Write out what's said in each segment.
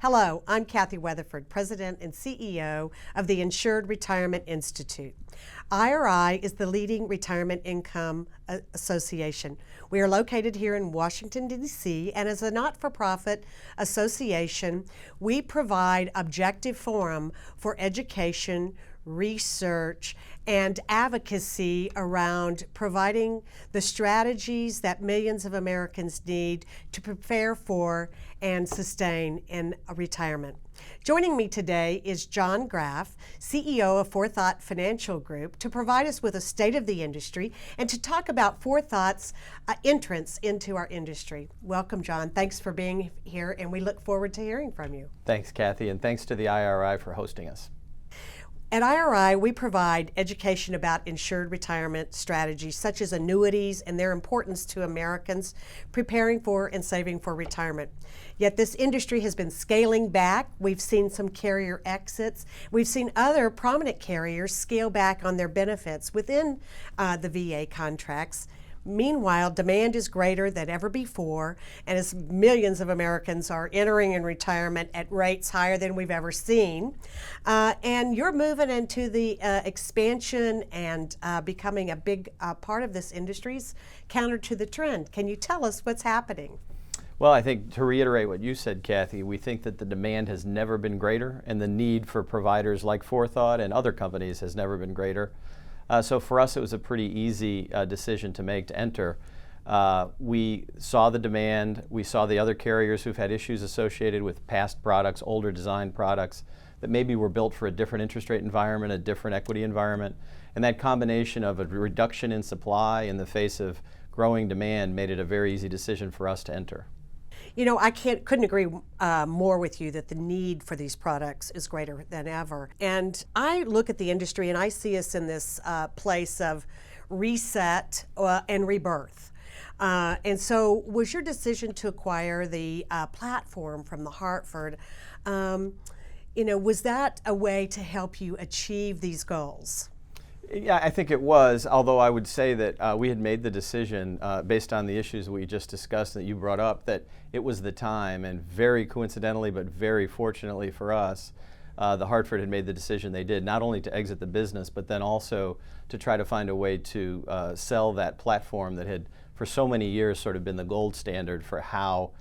Hello, I'm Kathy Weatherford, President and CEO of the Insured Retirement Institute. IRI is the leading retirement income association. We are located here in Washington, D.C., and as a not-for-profit association, we provide objective forum for education, research, and advocacy around providing the strategies that millions of Americans need to prepare for and sustain in retirement. Joining me today is John Graff, CEO of Forethought Financial Group, to provide us with a state of the industry and to talk about Forethought's entrance into our industry. Welcome, John. Thanks for being here, and we look forward to hearing from you. Thanks, Kathy, and thanks to the IRI for hosting us. At IRI, we provide education about insured retirement strategies such as annuities and their importance to Americans preparing for and saving for retirement. Yet this industry has been scaling back. We've seen some carrier exits. We've seen other prominent carriers scale back on their benefits within the VA contracts. Meanwhile, demand is greater than ever before, and as millions of Americans are entering in retirement at rates higher than we've ever seen, and you're moving into the expansion and becoming a big part of this industry's counter to the trend. Can you tell us what's happening? Well, I think to reiterate what you said, Kathy, we think that the demand has never been greater, and the need for providers like Forethought and other companies has never been greater. So for us, it was a pretty easy decision to make to enter. We saw the demand. We saw the other carriers who've had issues associated with past products, older design products that maybe were built for a different interest rate environment, a different equity environment. And that combination of a reduction in supply in the face of growing demand made it a very easy decision for us to enter. You know, I couldn't agree more with you that the need for these products is greater than ever. And I look at the industry and I see us in this place of reset and rebirth. And so was your decision to acquire the platform from The Hartford, was that a way to help you achieve these goals? Yeah, I think it was, although I would say that we had made the decision based on the issues we just discussed that you brought up, that it was the time, and very coincidentally but very fortunately for us, The Hartford had made the decision they did, not only to exit the business, but then also to try to find a way to sell that platform that had for so many years sort of been the gold standard for how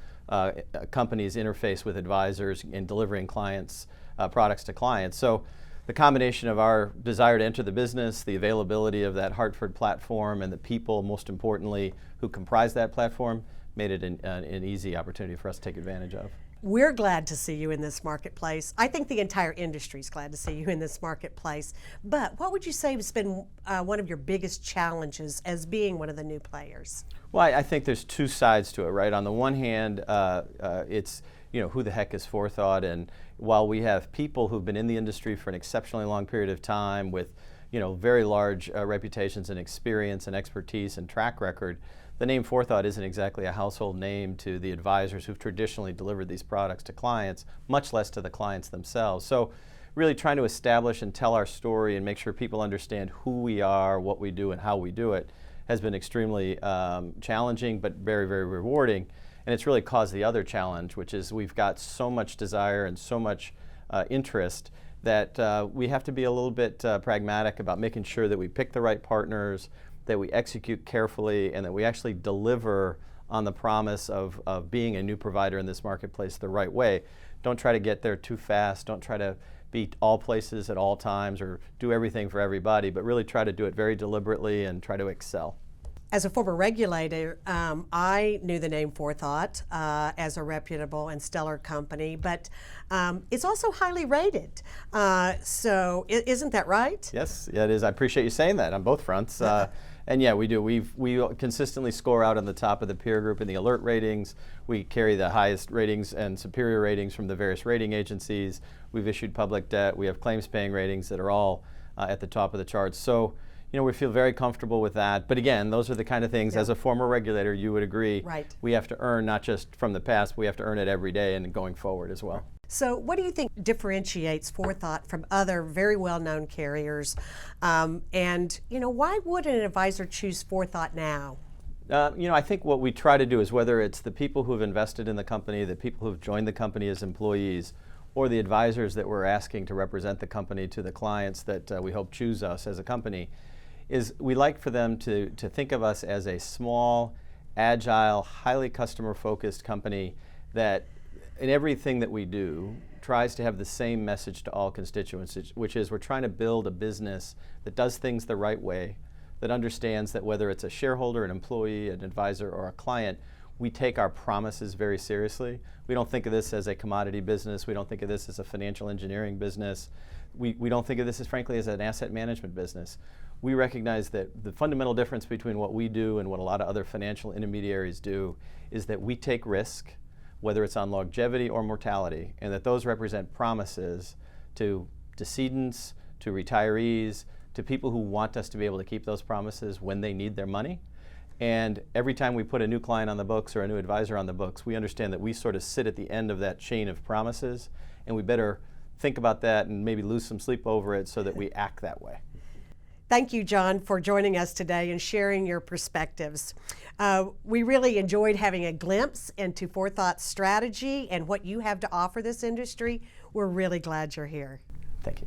companies interface with advisors in delivering clients, products to clients. So the combination of our desire to enter the business, the availability of that Hartford platform, and the people, most importantly, who comprise that platform, made it an easy opportunity for us to take advantage of. We're glad to see you in this marketplace. I think the entire industry is glad to see you in this marketplace. But what would you say has been one of your biggest challenges as being one of the new players? Well, I think there's two sides to it, right? On the one hand, it's who the heck is Forethought? And while we have people who've been in the industry for an exceptionally long period of time with very large reputations and experience and expertise and track record, the name Forethought isn't exactly a household name to the advisors who've traditionally delivered these products to clients, much less to the clients themselves. So really trying to establish and tell our story and make sure people understand who we are, what we do, and how we do it has been extremely challenging, but very, very rewarding. And it's really caused the other challenge, which is we've got so much desire and so much interest that we have to be a little bit pragmatic about making sure that we pick the right partners, that we execute carefully, and that we actually deliver on the promise of being a new provider in this marketplace the right way. Don't try to get there too fast. Don't try to be all places at all times or do everything for everybody, but really try to do it very deliberately and try to excel. As a former regulator, I knew the name Forethought as a reputable and stellar company, but it's also highly rated. So isn't that right? Yes, it is. I appreciate you saying that on both fronts. And yeah, we do. We consistently score out on the top of the peer group in the alert ratings. We carry the highest ratings and superior ratings from the various rating agencies. We've issued public debt. We have claims paying ratings that are all at the top of the charts. So we feel very comfortable with that. But again, those are the kind of things, as a former regulator, you would agree, right, we have to earn not just from the past, we have to earn it every day and going forward as well. So what do you think differentiates Forethought from other very well-known carriers? And why would an advisor choose Forethought now? I think what we try to do is, whether it's the people who have invested in the company, the people who have joined the company as employees, or the advisors that we're asking to represent the company to the clients that we hope choose us as a company, is we like for them to think of us as a small, agile, highly customer-focused company that in everything that we do tries to have the same message to all constituents, which is we're trying to build a business that does things the right way, that understands that whether it's a shareholder, an employee, an advisor, or a client, we take our promises very seriously. We don't think of this as a commodity business. We don't think of this as a financial engineering business. We don't think of this, frankly, as an asset management business. We recognize that the fundamental difference between what we do and what a lot of other financial intermediaries do is that we take risk, whether it's on longevity or mortality, and that those represent promises to decedents, to retirees, to people who want us to be able to keep those promises when they need their money. And every time we put a new client on the books or a new advisor on the books, we understand that we sort of sit at the end of that chain of promises, and we better think about that and maybe lose some sleep over it so that we act that way. Thank you, John, for joining us today and sharing your perspectives. We really enjoyed having a glimpse into Forethought's strategy and what you have to offer this industry. We're really glad you're here. Thank you.